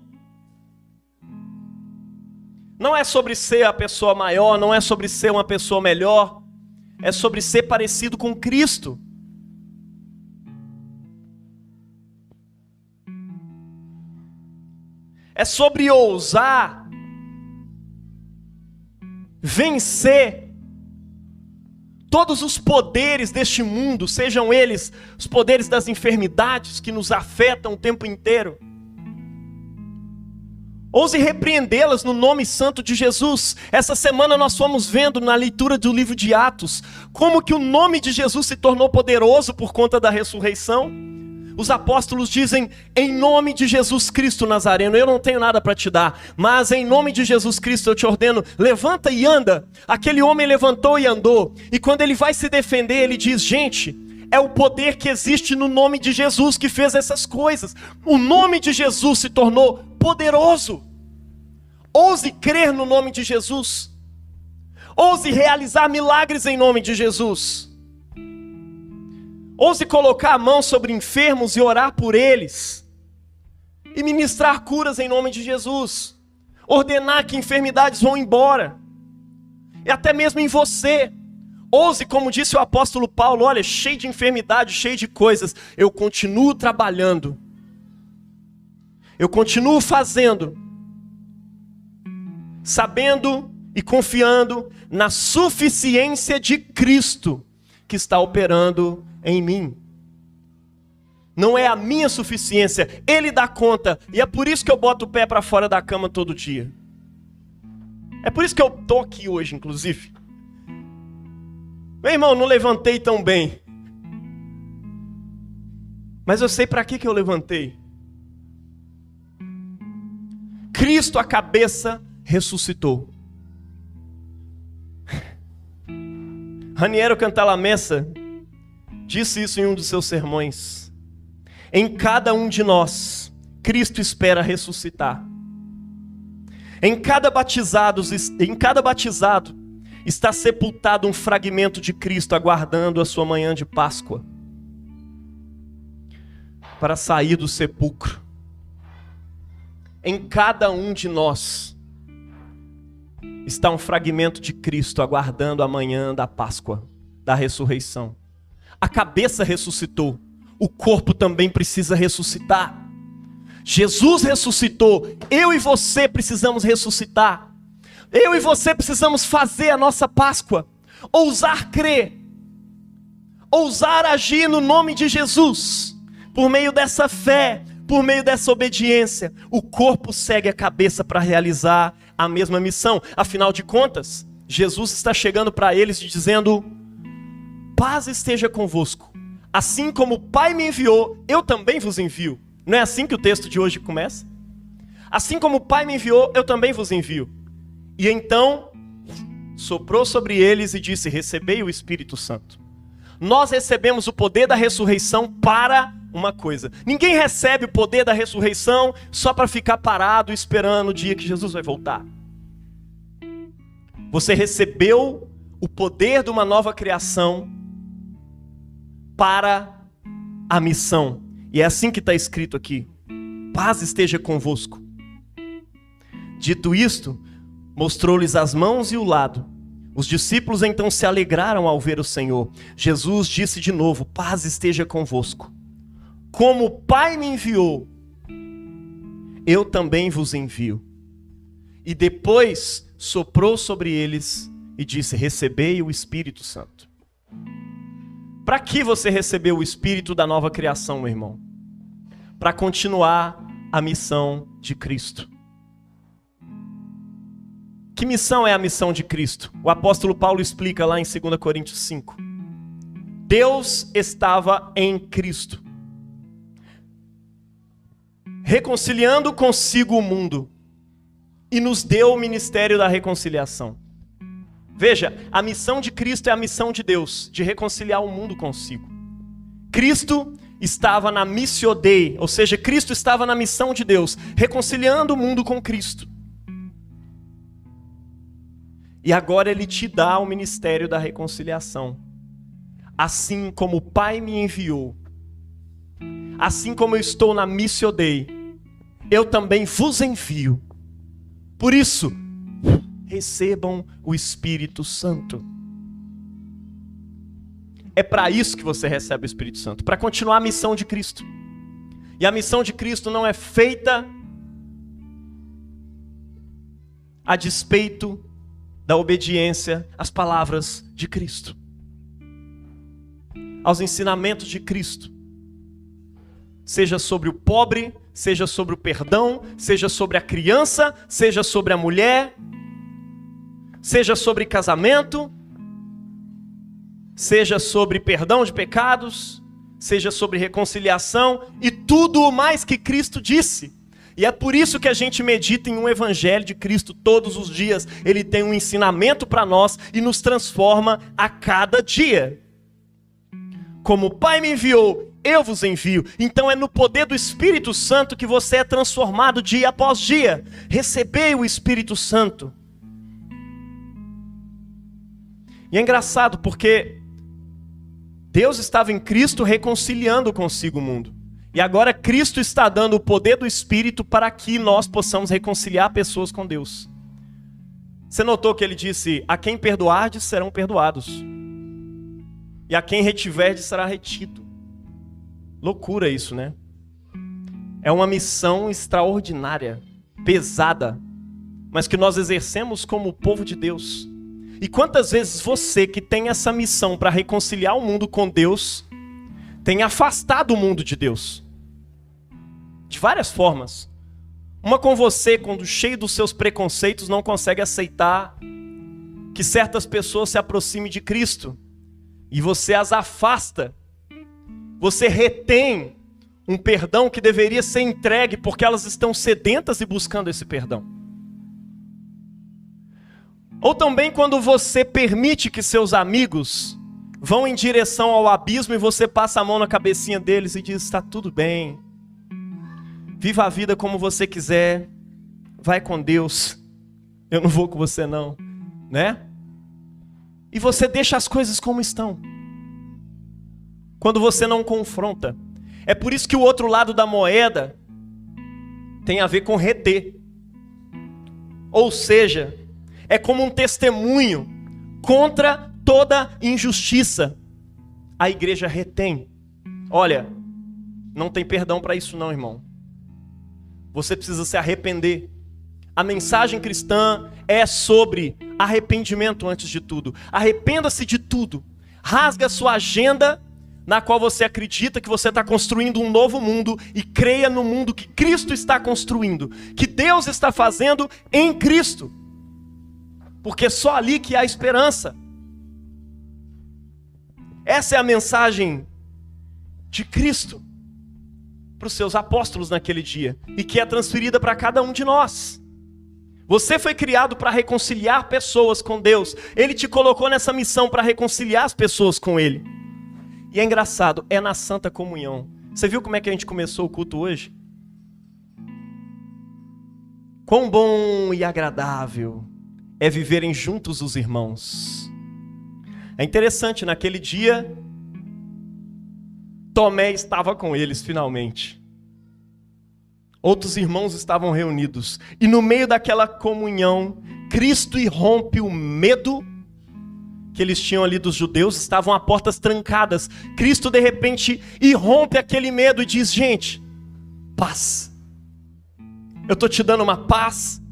Não é sobre ser a pessoa maior, não é sobre ser uma pessoa melhor. É sobre ser parecido com Cristo. É sobre ousar vencer todos os poderes deste mundo, sejam eles os poderes das enfermidades que nos afetam o tempo inteiro. Ouse repreendê-las no nome santo de Jesus. Essa semana nós fomos vendo na leitura do livro de Atos, como que o nome de Jesus se tornou poderoso por conta da ressurreição. Os apóstolos dizem, em nome de Jesus Cristo Nazareno, eu não tenho nada para te dar, mas em nome de Jesus Cristo eu te ordeno, levanta e anda. Aquele homem levantou e andou, e quando ele vai se defender, ele diz, gente, é o poder que existe no nome de Jesus que fez essas coisas. O nome de Jesus se tornou poderoso. Ouse crer no nome de Jesus. Ouse realizar milagres em nome de Jesus. Ouse colocar a mão sobre enfermos e orar por eles. E ministrar curas em nome de Jesus. Ordenar que enfermidades vão embora. E até mesmo em você. Ouse, como disse o apóstolo Paulo, olha, cheio de enfermidade, cheio de coisas. Eu continuo trabalhando. Eu continuo fazendo. Sabendo e confiando na suficiência de Cristo que está operando em mim. Não é a minha suficiência, Ele dá conta. E é por isso que eu boto o pé para fora da cama todo dia. É por isso que eu tô aqui hoje, inclusive. Meu irmão, não levantei tão bem, mas eu sei para que eu levantei. Cristo, a cabeça, ressuscitou. Raniero Cantalamessa disse isso em um dos seus sermões. Em cada um de nós, Cristo espera ressuscitar. Em cada batizado está sepultado um fragmento de Cristo aguardando a sua manhã de Páscoa para sair do sepulcro. Em cada um de nós está um fragmento de Cristo aguardando a manhã da Páscoa, da ressurreição. A cabeça ressuscitou, o corpo também precisa ressuscitar. Jesus ressuscitou, eu e você precisamos ressuscitar. Eu e você precisamos fazer a nossa Páscoa, ousar crer, ousar agir no nome de Jesus, por meio dessa fé, por meio dessa obediência. O corpo segue a cabeça para realizar a mesma missão. Afinal de contas, Jesus está chegando para eles e dizendo, paz esteja convosco, assim como o Pai me enviou, eu também vos envio. Não é assim que o texto de hoje começa? Assim como o Pai me enviou, eu também vos envio. E então, soprou sobre eles e disse, recebei o Espírito Santo. Nós recebemos o poder da ressurreição para uma coisa. Ninguém recebe o poder da ressurreição só para ficar parado esperando o dia que Jesus vai voltar. Você recebeu o poder de uma nova criação para a missão. E é assim que está escrito aqui: paz esteja convosco. Dito isto, mostrou-lhes as mãos e o lado. Os discípulos então se alegraram ao ver o Senhor. Jesus disse de novo: paz esteja convosco. Como o Pai me enviou, eu também vos envio. E depois soprou sobre eles e disse: recebei o Espírito Santo. Para que você recebeu o Espírito da nova criação, meu irmão? Para continuar a missão de Cristo. Que missão é a missão de Cristo? O apóstolo Paulo explica lá em 2 Coríntios 5. Deus estava em Cristo, reconciliando consigo o mundo, e nos deu o ministério da reconciliação. Veja, a missão de Cristo é a missão de Deus, de reconciliar o mundo consigo. Cristo estava na missio Dei, ou seja, Cristo estava na missão de Deus, reconciliando o mundo com Cristo. E agora Ele te dá o ministério da reconciliação. Assim como o Pai me enviou, assim como eu estou na missio Dei, eu também vos envio. Por isso, recebam o Espírito Santo. É para isso que você recebe o Espírito Santo, para continuar a missão de Cristo. E a missão de Cristo não é feita a despeito da obediência às palavras de Cristo, aos ensinamentos de Cristo. Seja sobre o pobre, seja sobre o perdão, seja sobre a criança, seja sobre a mulher, seja sobre casamento, seja sobre perdão de pecados, seja sobre reconciliação e tudo o mais que Cristo disse. E é por isso que a gente medita em um evangelho de Cristo todos os dias. Ele tem um ensinamento para nós e nos transforma a cada dia. Como o Pai me enviou, eu vos envio. Então é no poder do Espírito Santo que você é transformado dia após dia. Recebei o Espírito Santo. E é engraçado porque Deus estava em Cristo reconciliando consigo o mundo. E agora Cristo está dando o poder do Espírito para que nós possamos reconciliar pessoas com Deus. Você notou que ele disse: a quem perdoardes serão perdoados, e a quem retiverdes será retido. Loucura isso, né? É uma missão extraordinária, pesada, mas que nós exercemos como povo de Deus. E quantas vezes você que tem essa missão para reconciliar o mundo com Deus, tem afastado o mundo de Deus? De várias formas. Uma com você, quando cheio dos seus preconceitos, não consegue aceitar que certas pessoas se aproximem de Cristo. E você as afasta. Você retém um perdão que deveria ser entregue porque elas estão sedentas e buscando esse perdão. Ou também quando você permite que seus amigos vão em direção ao abismo e você passa a mão na cabecinha deles e diz: está tudo bem, viva a vida como você quiser, vai com Deus, eu não vou com você não, né? E você deixa as coisas como estão, quando você não confronta. É por isso que o outro lado da moeda tem a ver com reter. Ou seja, é como um testemunho contra toda injustiça. A igreja retém. Olha, não tem perdão para isso não, irmão. Você precisa se arrepender. A mensagem cristã é sobre arrependimento antes de tudo. Arrependa-se de tudo. Rasga a sua agenda na qual você acredita que você está construindo um novo mundo e creia no mundo que Cristo está construindo, que Deus está fazendo em Cristo. Porque é só ali que há esperança. Essa é a mensagem de Cristo para os seus apóstolos naquele dia e que é transferida para cada um de nós. Você foi criado para reconciliar pessoas com Deus. Ele te colocou nessa missão para reconciliar as pessoas com Ele. E é engraçado, é na Santa Comunhão. Você viu como é que a gente começou o culto hoje? Quão bom e agradável é viverem juntos os irmãos. É interessante, naquele dia, Tomé estava com eles finalmente. Outros irmãos estavam reunidos. E no meio daquela comunhão, Cristo irrompe o medo que eles tinham ali dos judeus, estavam a portas trancadas. Cristo de repente irrompe aquele medo e diz: gente, paz. Eu estou te dando uma paz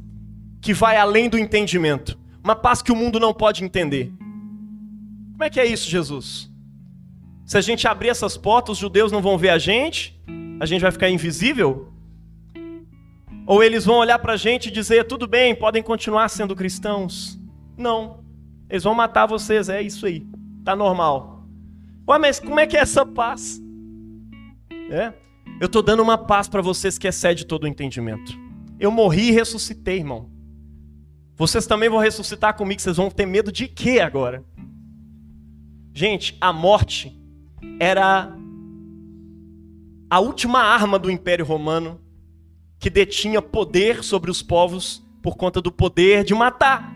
que vai além do entendimento. Uma paz que o mundo não pode entender. Como é que é isso, Jesus? Se a gente abrir essas portas, os judeus não vão ver a gente vai ficar invisível? Ou eles vão olhar para a gente e dizer: tudo bem, podem continuar sendo cristãos? Não. Eles vão matar vocês, é isso aí. Tá normal. Ué, mas como é que é essa paz? Eu estou dando uma paz para vocês que excede todo o entendimento. Eu morri e ressuscitei, irmão. Vocês também vão ressuscitar comigo, vocês vão ter medo de quê agora? Gente, a morte era a última arma do Império Romano que detinha poder sobre os povos por conta do poder de matar.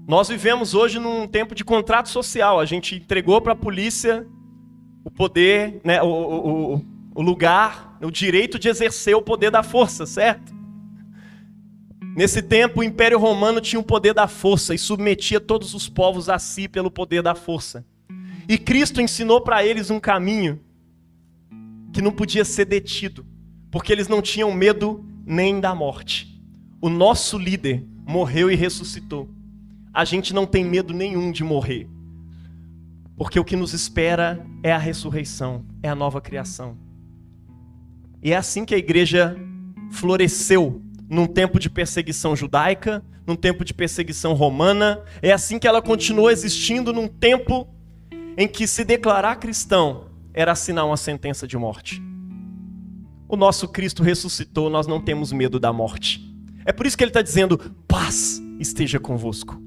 Nós vivemos hoje num tempo de contrato social. A gente entregou para a polícia o poder, né, o lugar, o direito de exercer o poder da força, certo? Nesse tempo, o Império Romano tinha o poder da força e submetia todos os povos a si pelo poder da força. E Cristo ensinou para eles um caminho que não podia ser detido, porque eles não tinham medo nem da morte. O nosso líder morreu e ressuscitou. A gente não tem medo nenhum de morrer, porque o que nos espera é a ressurreição, é a nova criação. E é assim que a igreja floresceu num tempo de perseguição judaica, num tempo de perseguição romana. É assim que ela continuou existindo num tempo em que se declarar cristão era assinar uma sentença de morte. O nosso Cristo ressuscitou, nós não temos medo da morte. É por isso que ele está dizendo: paz esteja convosco.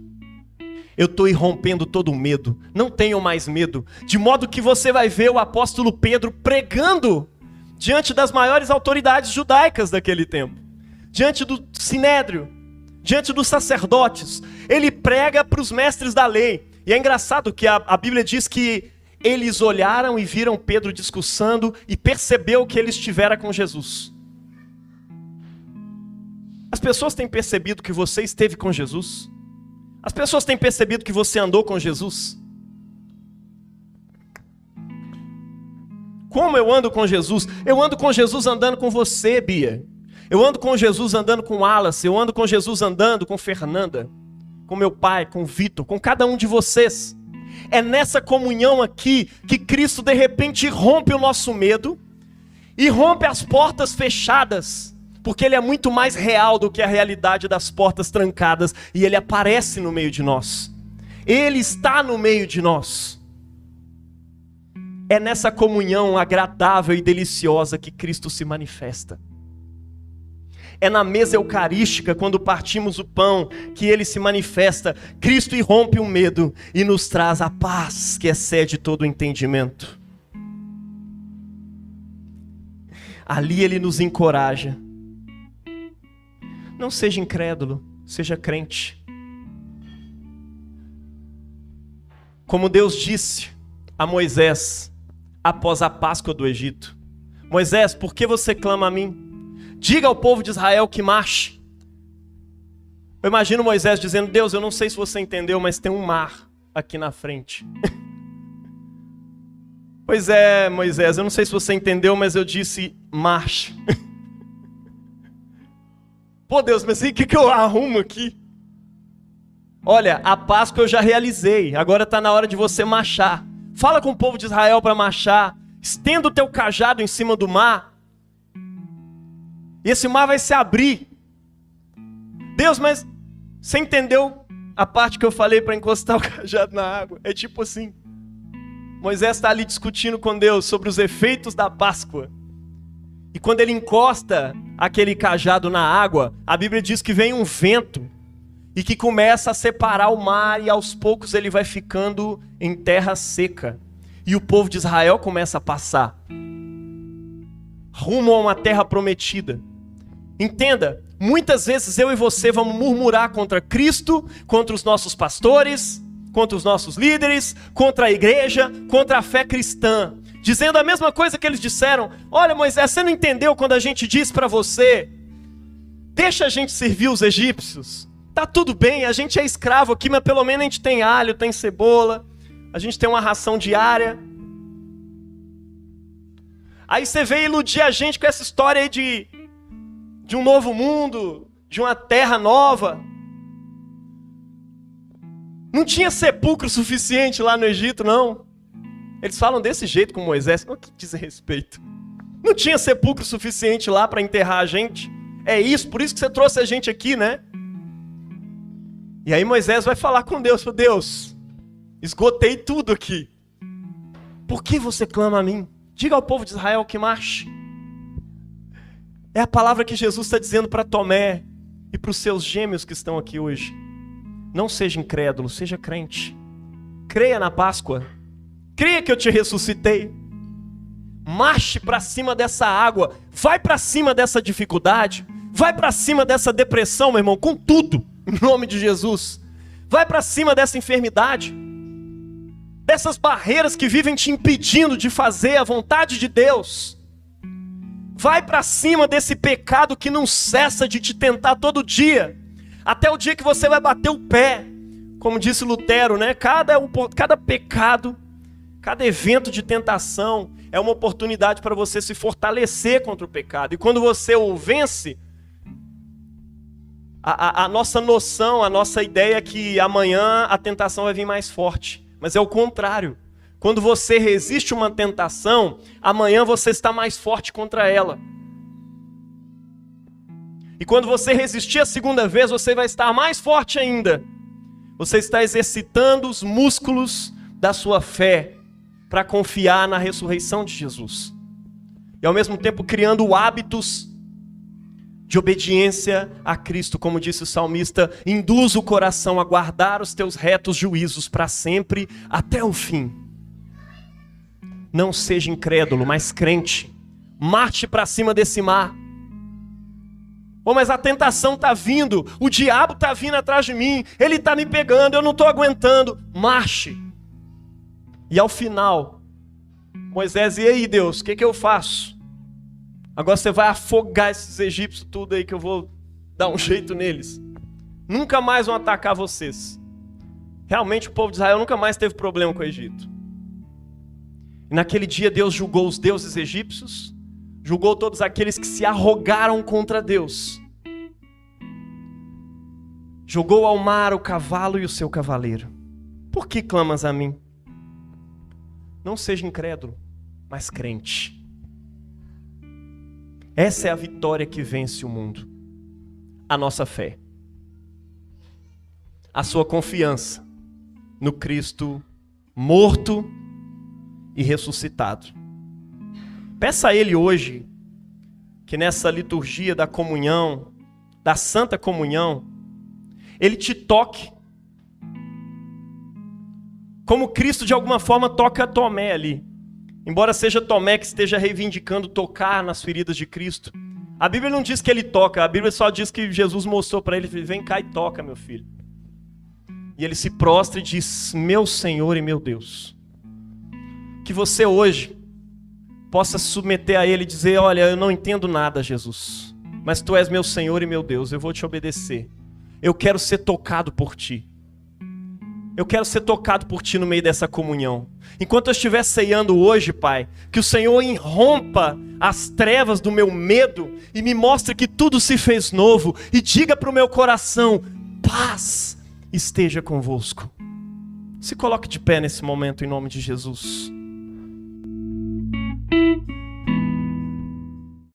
Eu estou irrompendo todo o medo, não tenham mais medo. De modo que você vai ver o apóstolo Pedro pregando diante das maiores autoridades judaicas daquele tempo. Diante do sinédrio, diante dos sacerdotes. Ele prega para os mestres da lei. E é engraçado que a Bíblia diz que eles olharam e viram Pedro discursando e percebeu que ele estivera com Jesus. As pessoas têm percebido que você esteve com Jesus? As pessoas têm percebido que você andou com Jesus? Como eu ando com Jesus? Eu ando com Jesus andando com você, Bia. Eu ando com Jesus andando com Wallace. Eu ando com Jesus andando com Fernanda, com meu pai, com Vitor, com cada um de vocês. É nessa comunhão aqui que Cristo de repente rompe o nosso medo e rompe as portas fechadas, porque Ele é muito mais real do que a realidade das portas trancadas, e Ele aparece no meio de nós. Ele está no meio de nós. É nessa comunhão agradável e deliciosa que Cristo se manifesta. É na mesa eucarística, quando partimos o pão, que Ele se manifesta. Cristo irrompe o medo e nos traz a paz que excede todo o entendimento. Ali Ele nos encoraja. Não seja incrédulo, seja crente. Como Deus disse a Moisés, após a Páscoa do Egito: Moisés, por que você clama a mim? Diga ao povo de Israel que marche. Eu imagino Moisés dizendo: Deus, eu não sei se você entendeu, mas tem um mar aqui na frente. Pois é, Moisés, eu não sei se você entendeu, mas eu disse marche. Pô, Deus, mas o que eu arrumo aqui? Olha, a Páscoa eu já realizei, agora está na hora de você marchar. Fala com o povo de Israel para marchar. Estenda o teu cajado em cima do mar. E esse mar vai se abrir. Deus, mas você entendeu a parte que eu falei para encostar o cajado na água? É tipo assim. Moisés está ali discutindo com Deus sobre os efeitos da Páscoa. E quando ele encosta aquele cajado na água, a Bíblia diz que vem um vento e que começa a separar o mar, e aos poucos ele vai ficando em terra seca. E o povo de Israel começa a passar rumo a uma terra prometida. Entenda, muitas vezes eu e você vamos murmurar contra Cristo, contra os nossos pastores, contra os nossos líderes, contra a igreja, contra a fé cristã, dizendo a mesma coisa que eles disseram. Olha, Moisés, você não entendeu quando a gente disse para você, deixa a gente servir os egípcios. Tá tudo bem, a gente é escravo aqui, mas pelo menos a gente tem alho, tem cebola, a gente tem uma ração diária. Aí você veio iludir a gente com essa história aí de um novo mundo, de uma terra nova. Não tinha sepulcro suficiente lá no Egito, não. Eles falam desse jeito com Moisés. O que diz respeito? Não tinha sepulcro suficiente lá para enterrar a gente. É isso, por isso que você trouxe a gente aqui, né? E aí Moisés vai falar com Deus. Deus, esgotei tudo aqui. Por que você clama a mim? Diga ao povo de Israel que marche. É a palavra que Jesus está dizendo para Tomé e para os seus gêmeos que estão aqui hoje. Não seja incrédulo, seja crente. Creia na Páscoa. Creia que eu te ressuscitei. Marche para cima dessa água. Vai para cima dessa dificuldade. Vai para cima dessa depressão, meu irmão, com tudo, em nome de Jesus. Vai para cima dessa enfermidade. Dessas barreiras que vivem te impedindo de fazer a vontade de Deus. Vai para cima desse pecado que não cessa de te tentar todo dia. Até o dia que você vai bater o pé. Como disse Lutero, né? Cada pecado, cada evento de tentação é uma oportunidade para você se fortalecer contra o pecado. E quando você o vence, a nossa noção, a nossa ideia é que amanhã a tentação vai vir mais forte. Mas é o contrário. Quando você resiste uma tentação, amanhã você está mais forte contra ela. E quando você resistir a segunda vez, você vai estar mais forte ainda. Você está exercitando os músculos da sua fé para confiar na ressurreição de Jesus. E ao mesmo tempo criando hábitos de obediência a Cristo, como disse o salmista, induz o coração a guardar os teus retos juízos para sempre, até o fim. Não seja incrédulo, mas crente. Marche para cima desse mar. Oh, mas a tentação está vindo, o diabo está vindo atrás de mim, ele está me pegando, eu não estou aguentando. Marche. E ao final, Moisés, e aí Deus, o que eu faço? Agora você vai afogar esses egípcios tudo aí que eu vou dar um jeito neles. Nunca mais vão atacar vocês. Realmente o povo de Israel nunca mais teve problema com o Egito. E naquele dia Deus julgou os deuses egípcios, julgou todos aqueles que se arrogaram contra Deus. Jogou ao mar o cavalo e o seu cavaleiro. Por que clamas a mim? Não seja incrédulo, mas crente. Essa é a vitória que vence o mundo. A nossa fé. A sua confiança no Cristo morto e ressuscitado. Peça a Ele hoje que nessa liturgia da comunhão, da Santa Comunhão, Ele te toque. Como Cristo de alguma forma toca Tomé ali. Embora seja Tomé que esteja reivindicando tocar nas feridas de Cristo. A Bíblia não diz que ele toca, a Bíblia só diz que Jesus mostrou para ele, vem cá e toca, meu filho. E ele se prostra e diz, meu Senhor e meu Deus. Que você hoje possa se submeter a Ele e dizer, olha, eu não entendo nada, Jesus. Mas Tu és meu Senhor e meu Deus, eu vou Te obedecer. Eu quero ser tocado por Ti. Eu quero ser tocado por Ti no meio dessa comunhão. Enquanto eu estiver ceando hoje, Pai, que o Senhor irrompa as trevas do meu medo e me mostre que tudo se fez novo e diga para o meu coração, paz esteja convosco. Se coloque de pé nesse momento em nome de Jesus.